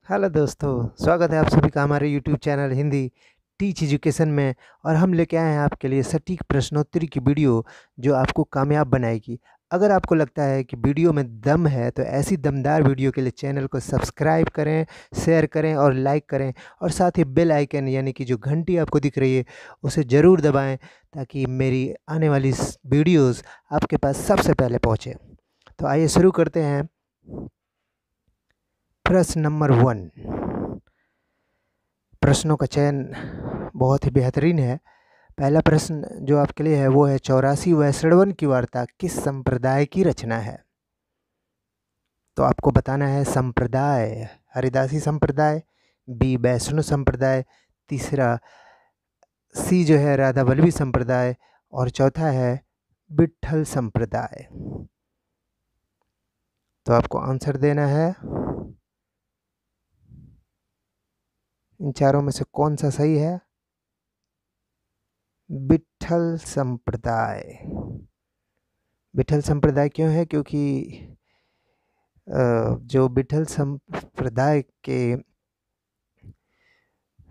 Hello दोस्तों, स्वागत है आप सभी का हमारे YouTube channel Hindi teach education में। और हम लेके आए हैं आपके लिए सटीक प्रश्नोत्तरी की वीडियो जो आपको कामयाब बनाएगी। अगर आपको लगता है कि वीडियो में दम है तो ऐसी दमदार वीडियो के लिए चैनल को सब्सक्राइब करें, शेयर करें और लाइक करें। और साथ ही बेल आइकन यानी कि जो घंटी आपको दिख रही है उसे ज़रूर दबाएं ताकि मेरी आने वाली वीडियोज़ आपके पास सबसे पहले पहुँचे। तो आइए शुरू करते हैं। प्रश्न नंबर 1। प्रश्नों का चयन बहुत ही बेहतरीन है। पहला प्रश्न जो आपके लिए है वो है 84 वैष्णवन की वार्ता किस संप्रदाय की रचना है। तो आपको बताना है संप्रदाय। हरिदासी संप्रदाय, बी वैष्णव संप्रदाय, तीसरा सी जो है राधा वल्लभी संप्रदाय और चौथा है विट्ठल संप्रदाय। तो आपको आंसर देना है इन चारों में से कौन सा सही है। विट्ठल संप्रदाय। विट्ठल संप्रदाय क्यों है? क्योंकि जो विट्ठल संप्रदाय के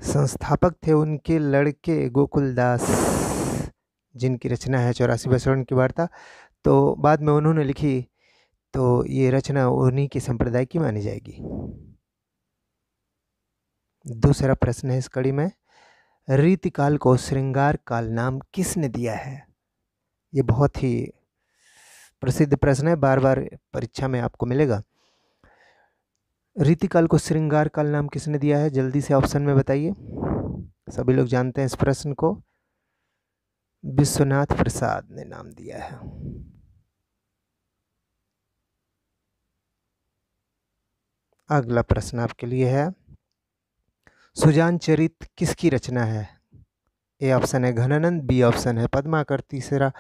संस्थापक थे उनके लड़के गोकुलदास, जिनकी रचना है 84 वैष्णवन की वार्ता, तो बाद में उन्होंने लिखी, तो ये रचना उन्हीं के संप्रदाय की मानी जाएगी। दूसरा प्रश्न है इस कड़ी में, रीतिकाल को श्रृंगार काल नाम किसने दिया है। ये बहुत ही प्रसिद्ध प्रश्न है, बार बार परीक्षा में आपको मिलेगा। रीतिकाल को श्रृंगार काल नाम किसने दिया है? जल्दी से ऑप्शन में बताइए। सभी लोग जानते हैं इस प्रश्न को। विश्वनाथ प्रसाद ने नाम दिया है। अगला प्रश्न आपके लिए है, सुजान चरित किसकी रचना है। ए ऑप्शन है घनानंद, बी ऑप्शन है पद्माकर, तीसरा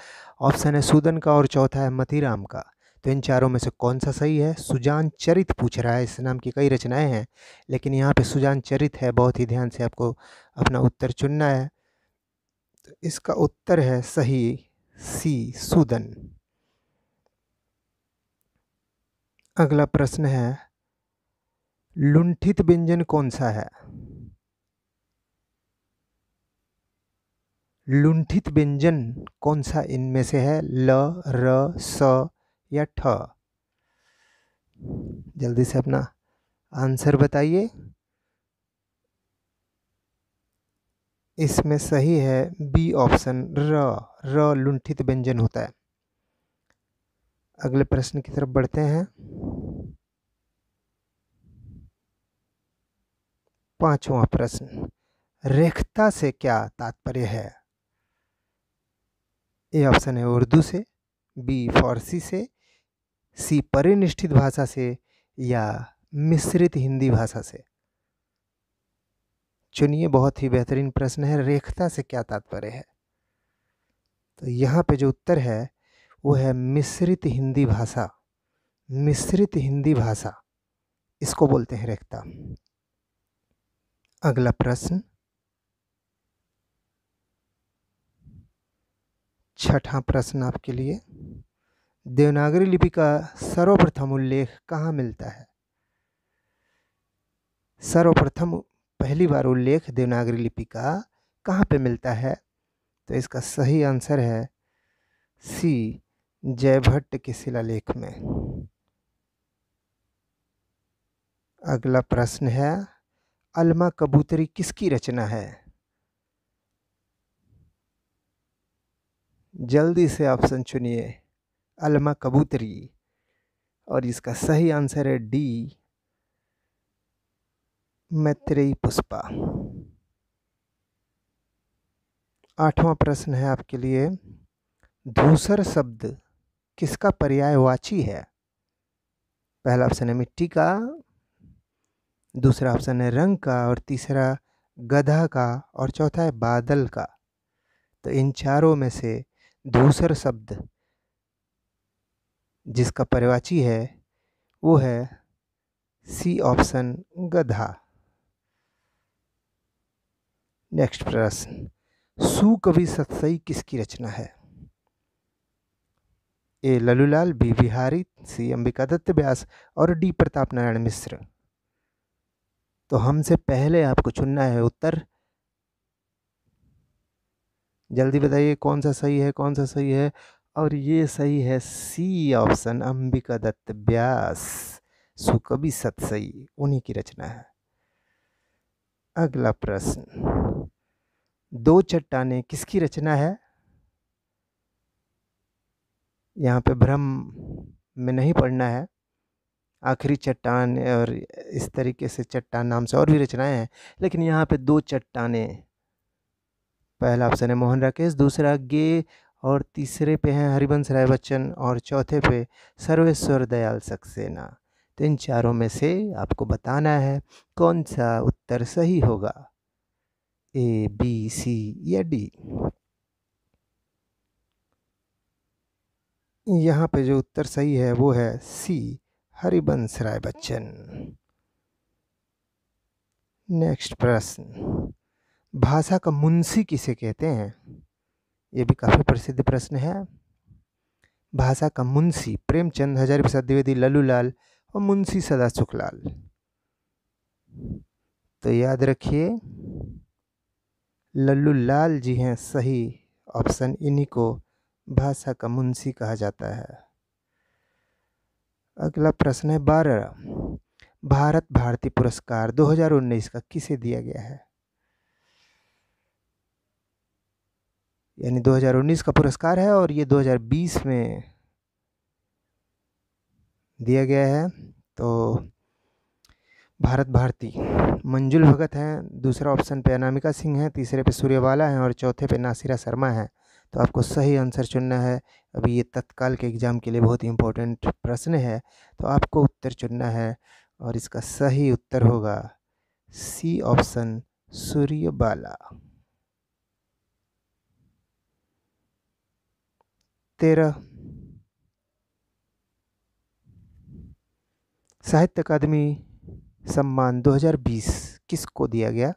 ऑप्शन है सूदन का और चौथा है मतीराम का। तो इन चारों में से कौन सा सही है? सुजान चरित पूछ रहा है। इस नाम की कई रचनाएं हैं लेकिन यहाँ पे सुजान चरित है। बहुत ही ध्यान से आपको अपना उत्तर चुनना है। तो इसका उत्तर है सही सी, सूदन। अगला प्रश्न है, लुंठित व्यंजन कौन सा है। लुंठित व्यंजन कौन सा इनमें से है? ल, र, स या ठ। जल्दी से अपना आंसर बताइए। इसमें सही है बी ऑप्शन, र लुंठित व्यंजन होता है। अगले प्रश्न की तरफ बढ़ते हैं। पांचवा प्रश्न, रेखता से क्या तात्पर्य है। ए ऑप्शन है उर्दू से, बी फारसी से, सी परिनिष्ठित भाषा से या मिश्रित हिंदी भाषा से। चुनिए, बहुत ही बेहतरीन प्रश्न है। रेखता से क्या तात्पर्य है? तो यहाँ पे जो उत्तर है वो है मिश्रित हिंदी भाषा। मिश्रित हिंदी भाषा, इसको बोलते हैं रेखता। अगला प्रश्न, छठा प्रश्न आपके लिए, देवनागरी लिपि का सर्वप्रथम उल्लेख कहाँ मिलता है। सर्वप्रथम पहली बार उल्लेख देवनागरी लिपि का कहाँ पे मिलता है? तो इसका सही आंसर है सी, जयभट्ट के शिलालेख में। अगला प्रश्न है, अलमा कबूतरी किसकी रचना है। जल्दी से ऑप्शन चुनिए। अलमा कबूतरी, और इसका सही आंसर है डी, मैत्रेयी पुष्पा। आठवां प्रश्न है आपके लिए, धूसर शब्द किसका पर्यायवाची है। पहला ऑप्शन है मिट्टी का, दूसरा ऑप्शन है रंग का, और तीसरा गधा का, और चौथा है बादल का। तो इन चारों में से धूसर शब्द जिसका पर्यायवाची है वो है सी ऑप्शन, गधा। नेक्स्ट प्रश्न, सुकवि सतसई किसकी रचना है। ए लल्लूलाल, बी बिहारी, सी अंबिका दत्त व्यास और डी प्रताप नारायण मिश्र। तो हमसे पहले आपको चुनना है उत्तर। जल्दी बताइए कौन सा सही है, कौन सा सही है। और ये सही है, सी ऑप्शन, अंबिका दत्त व्यास। सुकवि सतसई उन्हीं की रचना है। अगला प्रश्न, दो चट्टानें किसकी रचना है? यहाँ पे भ्रम में नहीं पड़ना है। आखिरी चट्टान और इस तरीके से चट्टान नाम से और भी रचनाएं हैं, लेकिन यहाँ पे दो चट्टानें। पहला ऑप्शन है मोहन राकेश, दूसरा गे, और तीसरे पे हैं हरिवंश राय बच्चन, और चौथे पे सर्वेश्वर दयाल सक्सेना। तो इन चारों में से आपको बताना है कौन सा उत्तर सही होगा, ए, बी, सी या डी। यहाँ पे जो उत्तर सही है वो है सी, हरिवंश राय बच्चन। नेक्स्ट प्रश्न, भाषा का मुंशी किसे कहते हैं? ये भी काफी प्रसिद्ध प्रश्न है। भाषा का मुंशी प्रेमचंद, हजारी प्रसाद द्विवेदी, लल्लूलाल और मुंशी सदा सुखलाल। तो याद रखिए लल्लूलाल जी हैं सही ऑप्शन, इन्हीं को भाषा का मुंशी कहा जाता है। अगला प्रश्न है 12, भारत भारती पुरस्कार 2019 का किसे दिया गया है? यानी 2019 का पुरस्कार है और ये 2020 में दिया गया है। तो भारत भारती मंजुल भगत हैं, दूसरा ऑप्शन पे अनामिका सिंह है, तीसरे पे सूर्यबाला हैं और चौथे पे नासिरा शर्मा है। तो आपको सही आंसर चुनना है। अभी ये तत्काल के एग्ज़ाम के लिए बहुत ही इम्पोर्टेंट प्रश्न है, तो आपको उत्तर चुनना है और इसका सही उत्तर होगा सी ऑप्शन, सूर्यबाला। 13, साहित्य अकादमी सम्मान 2020 किसको दिया गया?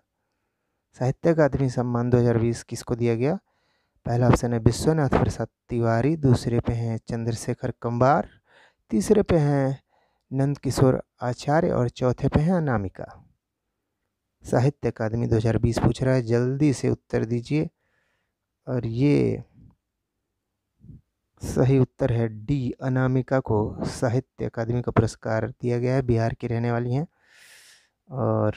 साहित्य अकादमी सम्मान 2020 किसको दिया गया? पहला ऑप्शन है विश्वनाथ प्रसाद तिवारी, दूसरे पे हैं चंद्रशेखर कंबार, तीसरे पे हैं नंद किशोर आचार्य और चौथे पे हैं अनामिका। साहित्य अकादमी 2020 पूछ रहा है, जल्दी से उत्तर दीजिए। और ये सही उत्तर है डी, अनामिका को साहित्य अकादमी का पुरस्कार दिया गया है। बिहार की रहने वाली हैं और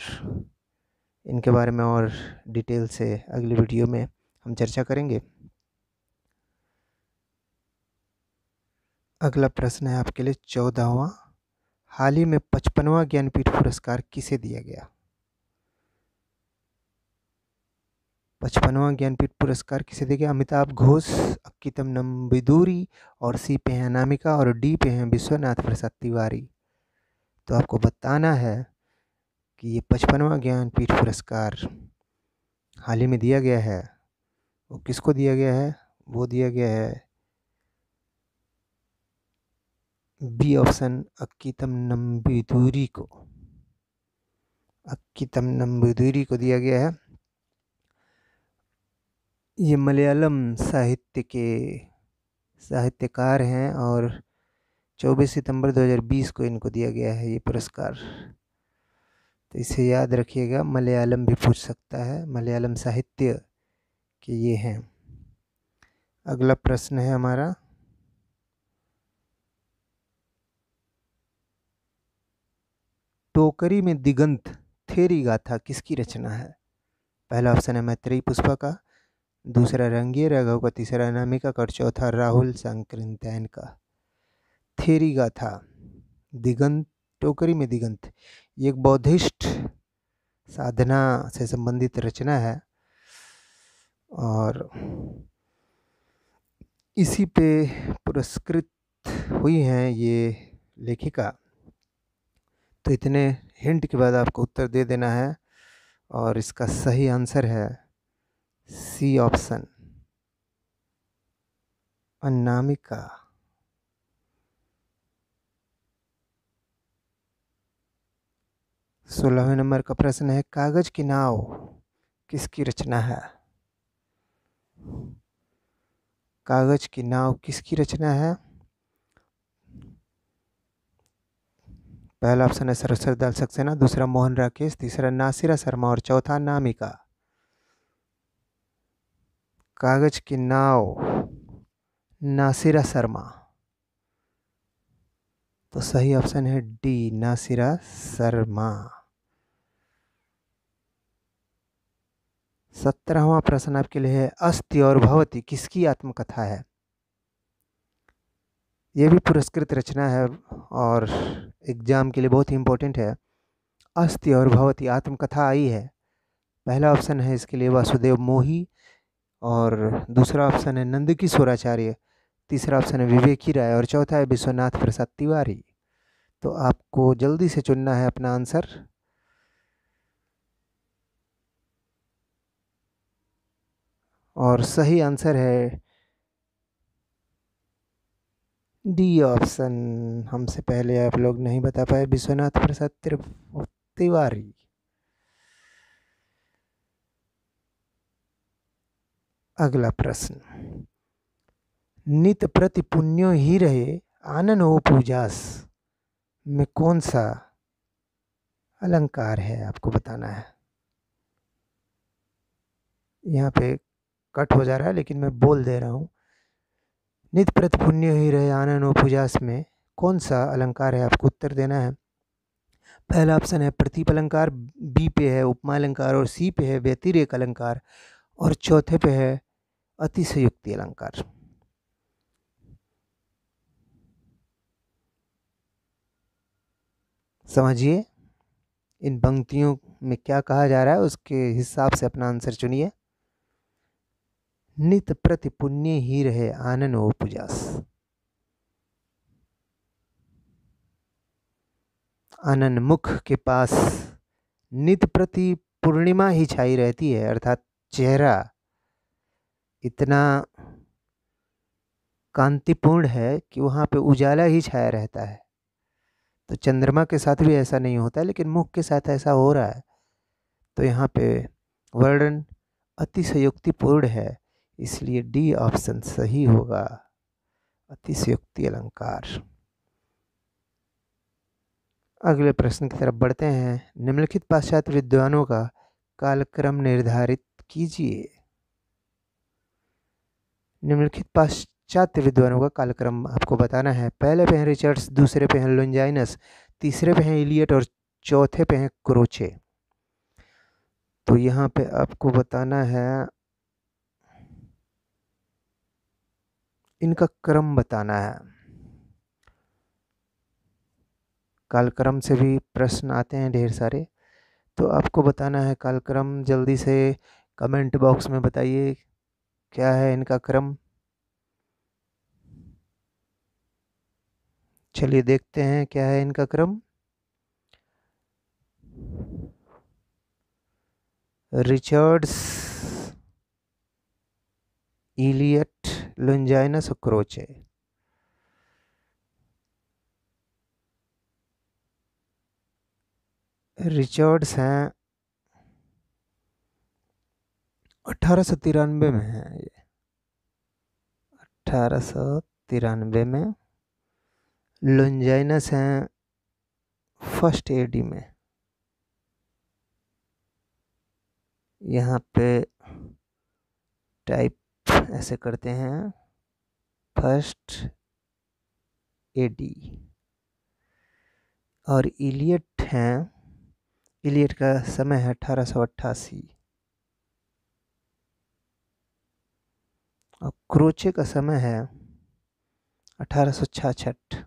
इनके बारे में और डिटेल से अगली वीडियो में हम चर्चा करेंगे। अगला प्रश्न है आपके लिए 14वां, हाल ही में 55वां ज्ञानपीठ पुरस्कार किसे दिया गया? 55वां ज्ञानपीठ पुरस्कार किसे दिया गया? अमिताभ घोष, अक्कीतम नम्बिदूरी और सी पे हैं अनामिका और डी पे हैं विश्वनाथ प्रसाद तिवारी। तो आपको बताना है कि ये 55वां ज्ञानपीठ पुरस्कार हाल ही में दिया गया है, वो किसको दिया गया है? वो दिया गया है बी ऑप्शन, अक्कीतम नम्बिदूरी को। अक्कीतम नम्बिदूरी को दिया गया है। ये मलयालम साहित्य के साहित्यकार हैं और 24 सितंबर 2020 को इनको दिया गया है ये पुरस्कार। तो इसे याद रखिएगा, मलयालम भी पूछ सकता है, मलयालम साहित्य के ये हैं। अगला प्रश्न है हमारा, टोकरी में दिगंत थेरी गाथा किसकी रचना है? पहला ऑप्शन है मैत्रेयी पुष्पा का, दूसरा रंगिया राघव का, तीसरा अनामिका का और चौथा राहुल सांकृत्यायन का। थेरी गाथा, दिगंत, टोकरी में दिगंत, ये एक बौद्धिस्ट साधना से संबंधित रचना है और इसी पे पुरस्कृत हुई हैं ये लेखिका। तो इतने हिंट के बाद आपको उत्तर दे देना है और इसका सही आंसर है सी ऑप्शन, अनामिका। 16वें नंबर का प्रश्न है, कागज की नाव किसकी रचना है? कागज की नाव किसकी रचना है? पहला ऑप्शन है सरस्वती दास सक्सेना, दूसरा मोहन राकेश, तीसरा नासिरा शर्मा और चौथा नामिका। कागज की नाव, नासिरा शर्मा। तो सही ऑप्शन है डी, नासिरा शर्मा। 17वां प्रश्न आपके लिए है, अस्ति और भवती किसकी आत्मकथा है? ये भी पुरस्कृत रचना है और एग्जाम के लिए बहुत ही इंपॉर्टेंट है। अस्ति और भवती आत्मकथा आई है। पहला ऑप्शन है इसके लिए वासुदेव मोही, और दूसरा ऑप्शन है नंदकिशोराचार्य, तीसरा ऑप्शन है विवेकी राय और चौथा है विश्वनाथ प्रसाद तिवारी। तो आपको जल्दी से चुनना है अपना आंसर। और सही आंसर है डी ऑप्शन। हमसे पहले आप लोग नहीं बता पाए, विश्वनाथ प्रसाद तिवारी। अगला प्रश्न, नित प्रति पुण्यो ही रहे आनन हो पूजास में कौन सा अलंकार है? आपको बताना है। यहाँ पे कट हो जा रहा है लेकिन मैं बोल दे रहा हूँ। नित प्रति पुण्यो ही रहे आनन हो पूजास में कौन सा अलंकार है? आपको उत्तर देना है। पहला ऑप्शन है प्रतीप अलंकार, बी पे है उपमा अलंकार और सी पे है व्यतिरेक अलंकार और चौथे पे है अतिशयोक्ति अलंकार। समझिए इन पंक्तियों में क्या कहा जा रहा है, उसके हिसाब से अपना आंसर चुनिए। नित प्रति पुण्य ही रहे आनन हो पूजास। आनन मुख के पास नित प्रति पूर्णिमा ही छाई रहती है, अर्थात चेहरा इतना कांतिपूर्ण है कि वहाँ पे उजाला ही छाया रहता है। तो चंद्रमा के साथ भी ऐसा नहीं होता है, लेकिन मुख के साथ ऐसा हो रहा है। तो यहाँ पे वर्णन अतिशयोक्तिपूर्ण है, इसलिए डी ऑप्शन सही होगा, अतिशयोक्ति अलंकार। अगले प्रश्न की तरफ बढ़ते हैं। निम्नलिखित पाश्चात्य विद्वानों का कालक्रम निर्धारित कीजिए। निम्नलिखित पाश्चात्य विद्वानों का कालक्रम आपको बताना है। पहले पे हैं रिचर्ड्स, दूसरे पे हैं लोंजाइनस, तीसरे पे हैं इलियट और चौथे पे हैं क्रोचे। तो यहाँ पे आपको बताना है, इनका क्रम बताना है। कालक्रम से भी प्रश्न आते हैं ढेर सारे, तो आपको बताना है कालक्रम। जल्दी से कमेंट बॉक्स में बताइए क्या है इनका क्रम। चलिए देखते हैं क्या है इनका क्रम। रिचर्ड्स, इलियट, लोंजाइनस और क्रोचे। रिचर्ड्स हैं 1893 में है, ये 1893 में। लोंजाइनस हैं फर्स्ट एडी में। यहाँ पे टाइप ऐसे करते हैं, फर्स्ट एडी। और इलियट हैं, इलियट का समय है 1888 और क्रोचे का समय है 1866।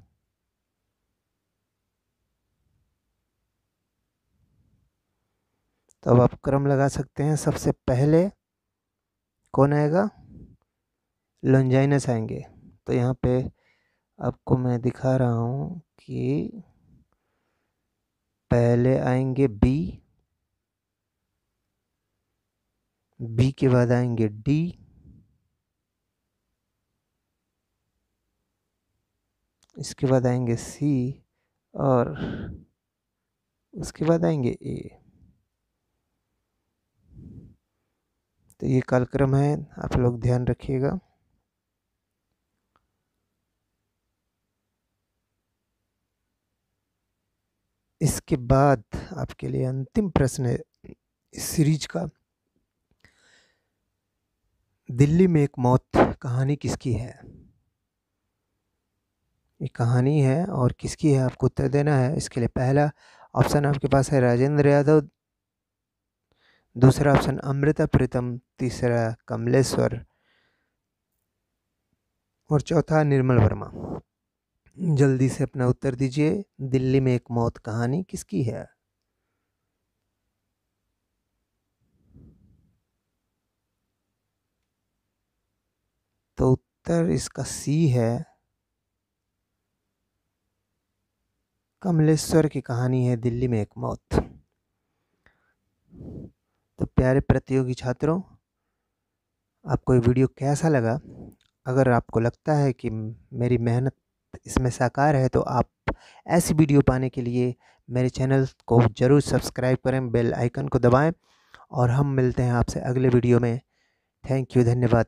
तो अब आप क्रम लगा सकते हैं। सबसे पहले कौन आएगा? लोंजाइनस आएंगे। तो यहाँ पे आपको मैं दिखा रहा हूँ कि पहले आएंगे बी, बी के बाद आएंगे डी, इसके बाद आएंगे सी और उसके बाद आएंगे ए। तो ये कालक्रम है, आप लोग ध्यान रखिएगा। इसके बाद आपके लिए अंतिम प्रश्न है इस सीरीज का। दिल्ली में एक मौत कहानी किसकी है? ये कहानी है और किसकी है आपको उत्तर देना है। इसके लिए पहला ऑप्शन आपके पास है राजेंद्र यादव, दूसरा ऑप्शन अमृता प्रीतम, तीसरा कमलेश्वर और चौथा निर्मल वर्मा। जल्दी से अपना उत्तर दीजिए। दिल्ली में एक मौत कहानी किसकी है? तो उत्तर इसका सी है, कमलेश्वर की कहानी है दिल्ली में एक मौत। तो प्यारे प्रतियोगी छात्रों, आपको ये वीडियो कैसा लगा? अगर आपको लगता है कि मेरी मेहनत इसमें साकार है तो आप ऐसी वीडियो पाने के लिए मेरे चैनल को ज़रूर सब्सक्राइब करें, बेल आइकन को दबाएं और हम मिलते हैं आपसे अगले वीडियो में। थैंक यू, धन्यवाद।